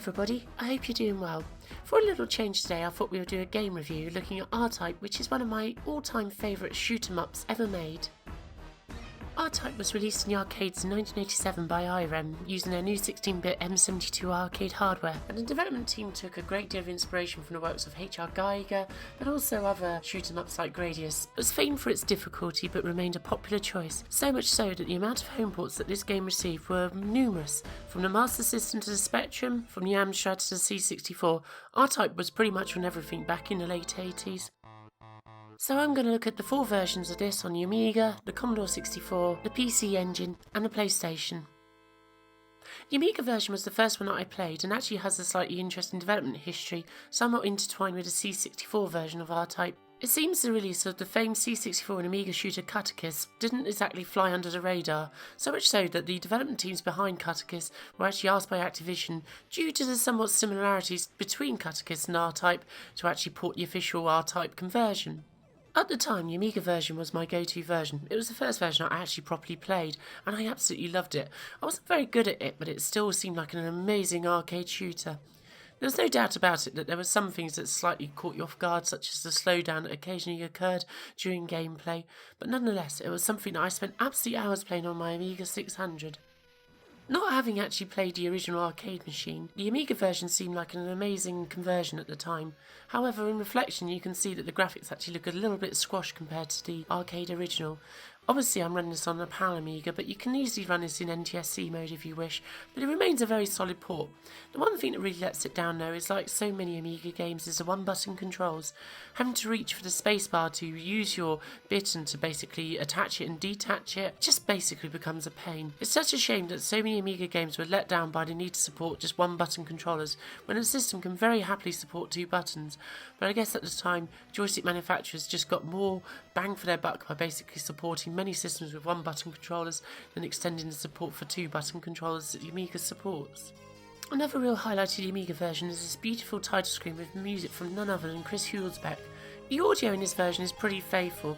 everybody, I hope you're doing well. For a little change today, I thought we would do a game review looking at R-Type, which is one of my all-time favourite shoot-em-ups ever made. R-Type was released in the arcades in 1987 by Irem, using their new 16-bit M72 arcade hardware, and the development team took a great deal of inspiration from the works of H.R. Geiger, but also other shoot-em-ups like Gradius. It was famed for its difficulty, but remained a popular choice, so much so that the amount of home ports that this game received were numerous. From the Master System to the Spectrum, from the Amstrad to the C64, R-Type was pretty much on everything back in the late 80s. So I'm going to look at the 4 versions of this on the Amiga, the Commodore 64, the PC Engine and the PlayStation. The Amiga version was the first one that I played and actually has a slightly interesting development history, somewhat intertwined with the C64 version of R-Type. It seems the release of the famed C64 and Amiga shooter Cuticus didn't exactly fly under the radar, so much so that the development teams behind Cuticus were actually asked by Activision, due to the somewhat similarities between Cuticus and R-Type, to actually port the official R-Type conversion. At the time, the Amiga version was my go-to version. It was the first version I actually properly played, and I absolutely loved it. I wasn't very good at it, but it still seemed like an amazing arcade shooter. There was no doubt about it that there were some things that slightly caught you off guard, such as the slowdown that occasionally occurred during gameplay, but nonetheless, it was something that I spent absolute hours playing on my Amiga 600. Not having actually played the original arcade machine, the Amiga version seemed like an amazing conversion at the time. However, in reflection you can see that the graphics actually look a little bit squashed compared to the arcade original. Obviously I'm running this on a PAL Amiga, but you can easily run this in NTSC mode if you wish, but it remains a very solid port. The one thing that really lets it down though is, like so many Amiga games, is the one button controls. Having to reach for the spacebar to use your bit and to basically attach it and detach it just basically becomes a pain. It's such a shame that so many Amiga games were let down by the need to support just one button controllers, when the system can very happily support 2 buttons. But I guess at the time, joystick manufacturers just got more bang for their buck by basically supporting many systems with 1 button controllers than extending the support for 2 button controllers that the Amiga supports. Another real highlight of the Amiga version is this beautiful title screen with music from none other than Chris Hulsbeck. The audio in this version is pretty faithful.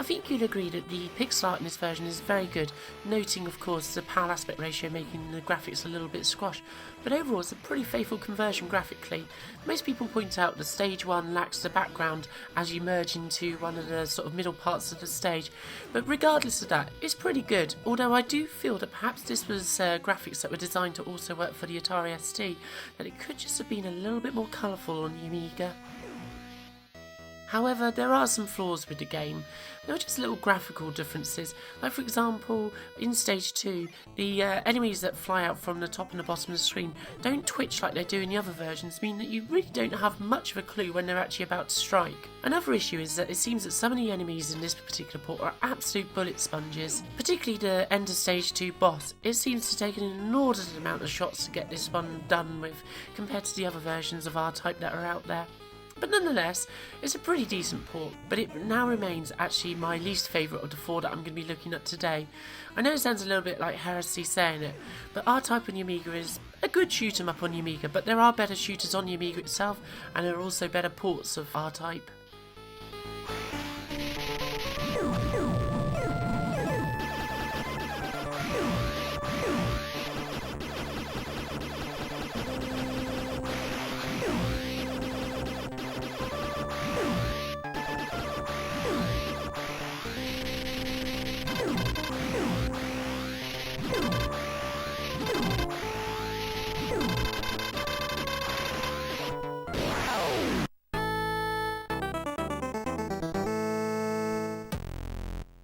I think you'll agree that the pixel art in this version is very good, noting of course the PAL aspect ratio making the graphics a little bit squashed, but overall it's a pretty faithful conversion graphically. Most people point out that stage 1 lacks the background as you merge into one of the sort of middle parts of the stage, but regardless of that, it's pretty good, although I do feel that perhaps this was graphics that were designed to also work for the Atari ST, that it could just have been a little bit more colourful on the Amiga. However, there are some flaws with the game. There are just little graphical differences, like for example, in Stage 2, the enemies that fly out from the top and the bottom of the screen don't twitch like they do in the other versions, meaning that you really don't have much of a clue when they're actually about to strike. Another issue is that it seems that some of the enemies in this particular port are absolute bullet sponges, particularly the end of Stage 2 boss. It seems to take an inordinate amount of shots to get this one done with, compared to the other versions of R-Type that are out there. But nonetheless, it's a pretty decent port, but it now remains actually my least favourite of the 4 that I'm going to be looking at today. I know it sounds a little bit like heresy saying it, but R-Type on the Amiga is a good shoot 'em up on the Amiga, but there are better shooters on the Amiga itself, and there are also better ports of R-Type.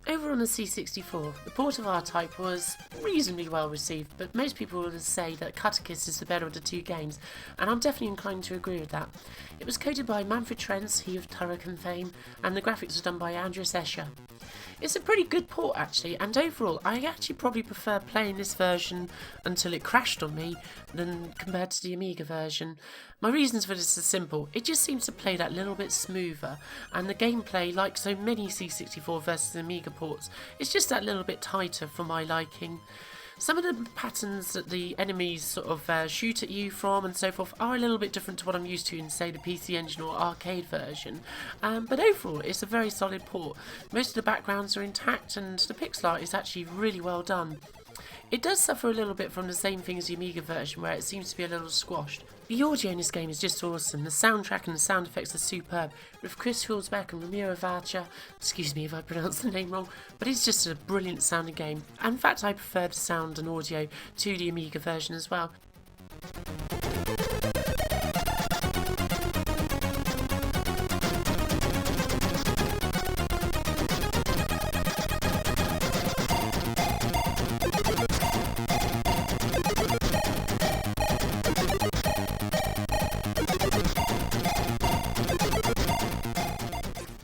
Over on the C64, the port of R-Type was reasonably well received, but most people would say that Cuticus is the better of the 2 games, and I'm definitely inclined to agree with that. It was coded by Manfred Trenz, he of Turrican fame, and the graphics were done by Andreas Escher. It's a pretty good port actually, and overall I actually probably prefer playing this version until it crashed on me than compared to the Amiga version. My reasons for this are simple. It just seems to play that little bit smoother, and the gameplay, like so many C64 versus Amiga ports, is just that little bit tighter for my liking. Some of the patterns that the enemies sort of shoot at you from and so forth are a little bit different to what I'm used to in, say, the PC Engine or arcade version. But overall, it's a very solid port. Most of the backgrounds are intact and the pixel art is actually really well done. It does suffer a little bit from the same thing as the Amiga version, where it seems to be a little squashed. The audio in this game is just awesome. The soundtrack and the sound effects are superb, with Chris Hulsbeck and Ramiro Vacha. Excuse me if I pronounced the name wrong, but it's just a brilliant sounding game. And in fact, I prefer the sound and audio to the Amiga version as well.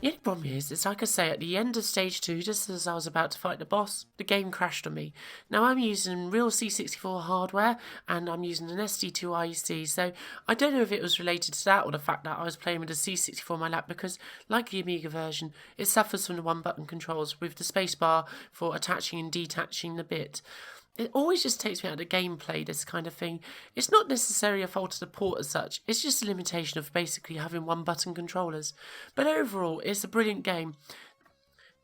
The only problem is like I say, at the end of stage 2, just as I was about to fight the boss, the game crashed on me. Now I'm using real C64 hardware, and I'm using an SD2 IEC, so I don't know if it was related to that or the fact that I was playing with a C64 on my lap, because like the Amiga version, it suffers from the one button controls with the spacebar for attaching and detaching the bit. It always just takes me out of the gameplay, this kind of thing. It's not necessarily a fault of the port as such, it's just a limitation of basically having one button controllers. But overall, it's a brilliant game.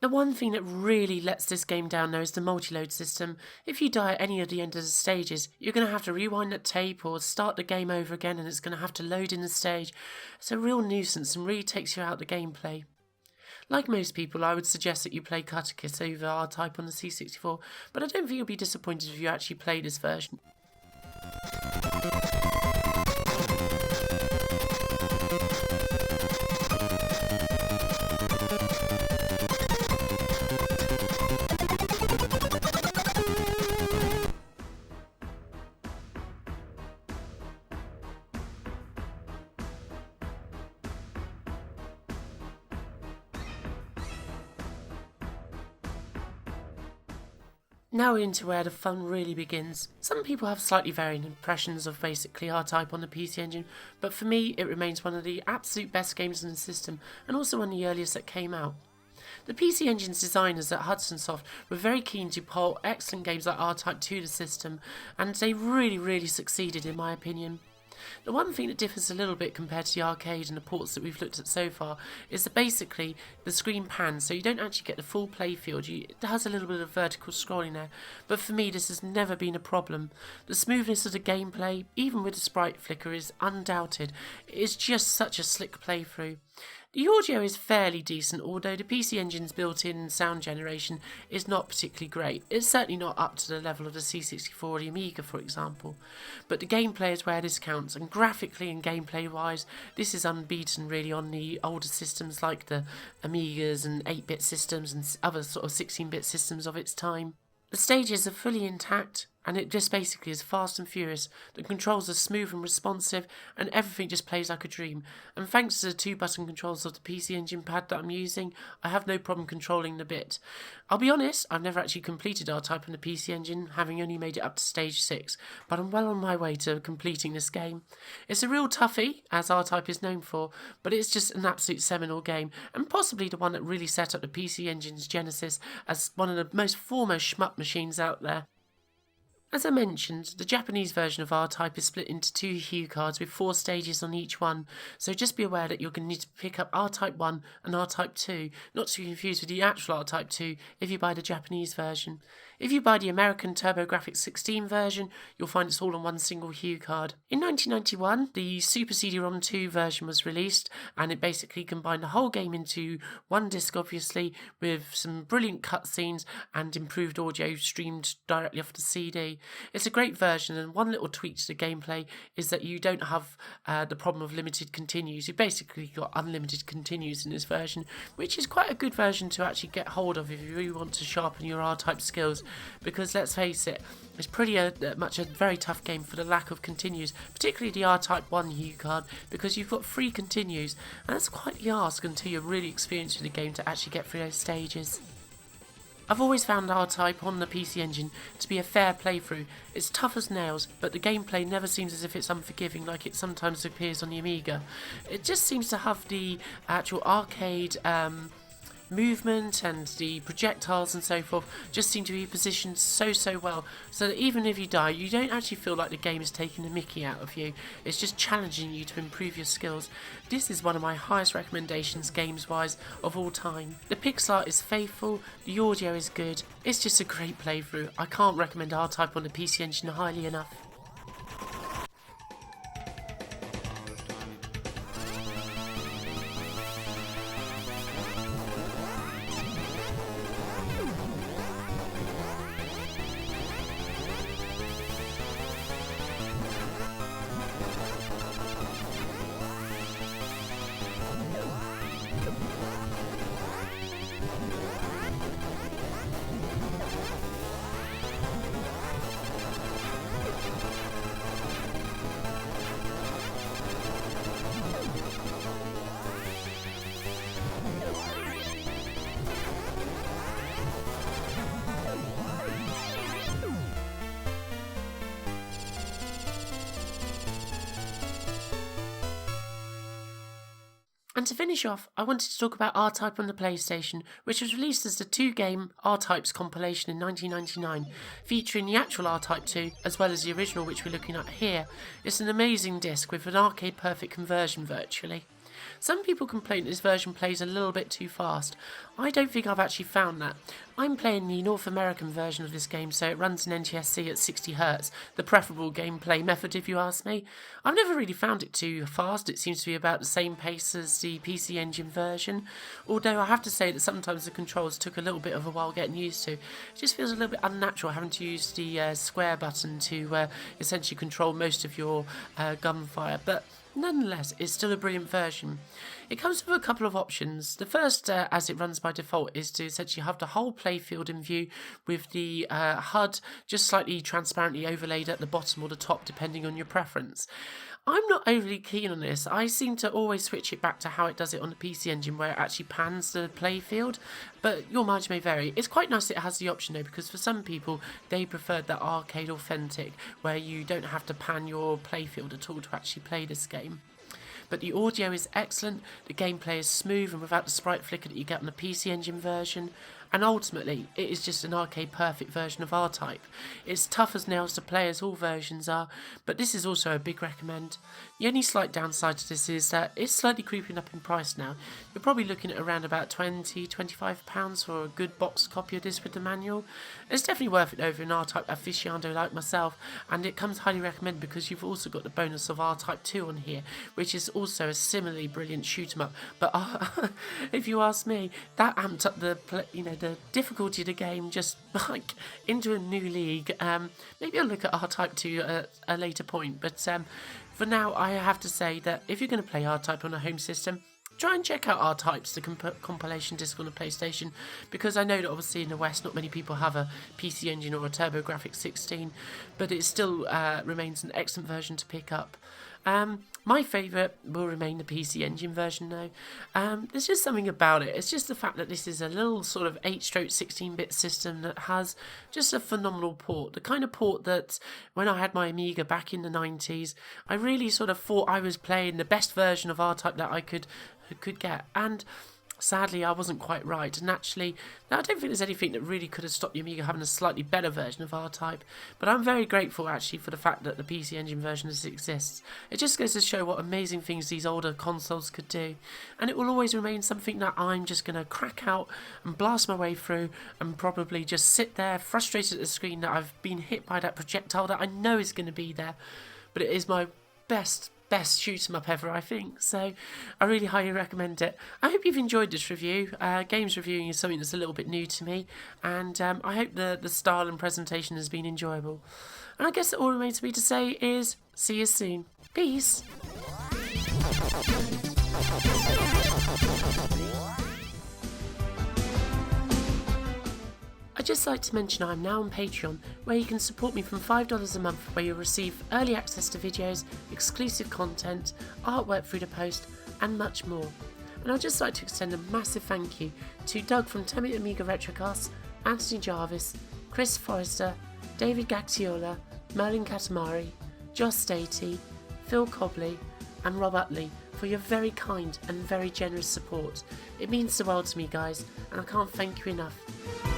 The one thing that really lets this game down though is the multi-load system. If you die at any of the end of the stages, you're going to have to rewind that tape or start the game over again, and it's going to have to load in the stage. It's a real nuisance and really takes you out of the gameplay. Like most people, I would suggest that you play Cuticus over R-Type on the C64, but I don't think you'll be disappointed if you actually play this version. Now we're into where the fun really begins. Some people have slightly varying impressions of basically R-Type on the PC Engine, but for me it remains one of the absolute best games in the system, and also one of the earliest that came out. The PC Engine's designers at Hudson Soft were very keen to port excellent games like R-Type to the system, and they really succeeded in my opinion. The one thing that differs a little bit compared to the arcade and the ports that we've looked at so far is that basically the screen pans, so you don't actually get the full playfield. It has a little bit of vertical scrolling there, but for me this has never been a problem. The smoothness of the gameplay, even with the sprite flicker, is undoubted. It is just such a slick playthrough. The audio is fairly decent, although the PC Engine's built-in sound generation is not particularly great. It's certainly not up to the level of the C64 or the Amiga, for example. But the gameplay is where this counts, and graphically and gameplay-wise, this is unbeaten really on the older systems like the Amigas and 8-bit systems and other sort of 16-bit systems of its time. The stages are fully intact, and it just basically is fast and furious. The controls are smooth and responsive, and everything just plays like a dream. And thanks to the 2-button controls of the PC Engine pad that I'm using, I have no problem controlling the bit. I'll be honest, I've never actually completed R-Type on the PC Engine, having only made it up to stage 6, but I'm well on my way to completing this game. It's a real toughie, as R-Type is known for, but it's just an absolute seminal game, and possibly the one that really set up the PC Engine's genesis as one of the most foremost shmup machines out there. As I mentioned, the Japanese version of R-Type is split into 2 hue cards with 4 stages on each one, so just be aware that you're going to need to pick up R-Type 1 and R-Type 2, not to be confused with the actual R-Type 2 if you buy the Japanese version. If you buy the American TurboGrafx 16 version, you'll find it's all on one single hue card. In 1991, the Super CD-ROM 2 version was released, and it basically combined the whole game into one disc, obviously, with some brilliant cutscenes and improved audio streamed directly off the CD. It's a great version, and one little tweak to the gameplay is that you don't have the problem of limited continues. You basically got unlimited continues in this version, which is quite a good version to actually get hold of if you really want to sharpen your R-Type skills, because let's face it, it's pretty much a very tough game for the lack of continues, particularly the R-Type 1 hue card, because you've got 3 continues, and that's quite the ask until you're really experienced with the game to actually get through those stages. I've always found R-Type on the PC Engine to be a fair playthrough. It's tough as nails, but the gameplay never seems as if it's unforgiving like it sometimes appears on the Amiga. It just seems to have the actual arcade movement and the projectiles and so forth just seem to be positioned so well, so that even if you die, you don't actually feel like the game is taking the mickey out of you. It's just challenging you to improve your skills. This is one of my highest recommendations games wise of all time. The pixel art is faithful, the audio is good, it's just a great playthrough. I can't recommend R-Type on the PC Engine highly enough. And to finish off, I wanted to talk about R-Type on the PlayStation, which was released as the 2-game R-Types compilation in 1999, featuring the actual R-Type 2, as well as the original which we're looking at here. It's an amazing disc with an arcade-perfect conversion virtually. Some people complain this version plays a little bit too fast. I don't think I've actually found that. I'm playing the North American version of this game, so it runs in NTSC at 60Hz, the preferable gameplay method if you ask me. I've never really found it too fast. It seems to be about the same pace as the PC Engine version, although I have to say that sometimes the controls took a little bit of a while getting used to. It just feels a little bit unnatural having to use the square button to essentially control most of your gunfire, but nonetheless, it's still a brilliant version. It comes with a couple of options. The first, as it runs by default, is to essentially have the whole playfield in view with the HUD just slightly transparently overlaid at the bottom or the top, depending on your preference. I'm not overly keen on this. I seem to always switch it back to how it does it on the PC Engine, where it actually pans the playfield, but your mileage may vary. It's quite nice that it has the option though, because for some people, they preferred that arcade authentic, where you don't have to pan your playfield at all to actually play this game. But the audio is excellent, the gameplay is smooth and without the sprite flicker that you get on the PC Engine version, and ultimately it is just an arcade perfect version of R-Type. It's tough as nails to play as all versions are, but this is also a big recommend. The only slight downside to this is that it's slightly creeping up in price now. You're probably looking at around about £20–25 for a good boxed copy of this with the manual. It's definitely worth it over an R-Type aficionado like myself, and it comes highly recommended because you've also got the bonus of R-Type 2 on here, which is also a similarly brilliant shoot 'em up. But if you ask me, that amped up the difficulty of the game just like into a new league. Maybe I'll look at R-Type 2 at a later point, but for now I have to say that if you're going to play R-Type on a home system, try and check out R-Types, the compilation disc on the PlayStation, because I know that obviously in the West not many people have a PC Engine or a TurboGrafx 16, but it still remains an excellent version to pick up. My favourite will remain the PC Engine version though. There's just something about it. It's just the fact that this is a little sort of 8/16-bit system that has just a phenomenal port. The kind of port that when I had my Amiga back in the 90s, I really sort of thought I was playing the best version of R-Type that I could get. And sadly, I wasn't quite right, and actually, I don't think there's anything that really could have stopped the Amiga having a slightly better version of R-Type, but I'm very grateful actually for the fact that the PC Engine version exists. It just goes to show what amazing things these older consoles could do, and it will always remain something that I'm just going to crack out and blast my way through and probably just sit there frustrated at the screen that I've been hit by that projectile that I know is going to be there, but it is my best shoot 'em up ever, I think, so I really highly recommend it. I hope you've enjoyed this review. Games reviewing is something that's a little bit new to me, and I hope the style and presentation has been enjoyable. And I guess all remains for me to say is see you soon. Peace. I'd just like to mention I'm now on Patreon, where you can support me from $5 a month, where you'll receive early access to videos, exclusive content, artwork through the post, and much more. And I'd just like to extend a massive thank you to Doug from Tell Me Amiga Retrocast, Anthony Jarvis, Chris Forrester, David Gaxiola, Merlin Katamari, Joss Stady, Phil Cobley and Rob Utley for your very kind and very generous support. It means the world to me, guys, and I can't thank you enough.